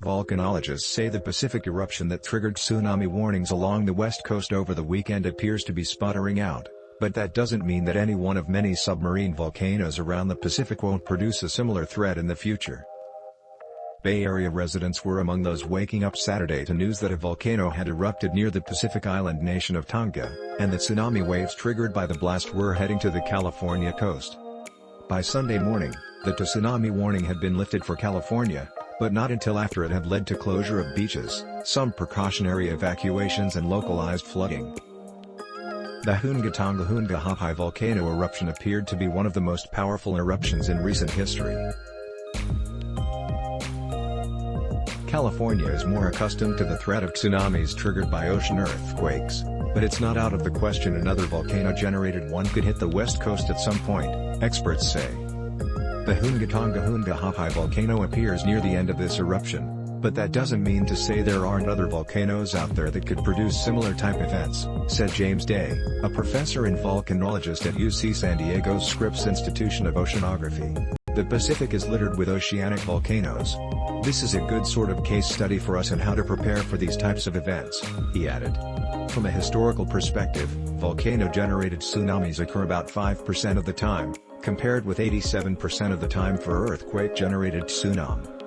Volcanologists say the Pacific eruption that triggered tsunami warnings along the west coast over the weekend appears to be sputtering out, but that doesn't mean that any one of many submarine volcanoes around the Pacific won't produce a similar threat in the future. Bay Area residents were among those waking up Saturday to news that a volcano had erupted near the Pacific island nation of Tonga, and that tsunami waves triggered by the blast were heading to the California coast. By Sunday morning, the tsunami warning had been lifted for California, but not until after it had led to closure of beaches, some precautionary evacuations and localized flooding. The Hunga-Tonga-Hunga-Hapai volcano eruption appeared to be one of the most powerful eruptions in recent history. California is more accustomed to the threat of tsunamis triggered by ocean earthquakes, but it's not out of the question another volcano-generated one could hit the west coast at some point, experts say. The Hunga-Tonga-Hunga-Hapai volcano appears near the end of this eruption, but that doesn't mean to say there aren't other volcanoes out there that could produce similar type events, said James Day, a professor and volcanologist at UC San Diego's Scripps Institution of Oceanography. The Pacific is littered with oceanic volcanoes. This is a good sort of case study for us on how to prepare for these types of events, he added. From a historical perspective, volcano-generated tsunamis occur about 5% of the time, compared with 87% of the time for earthquake-generated tsunami.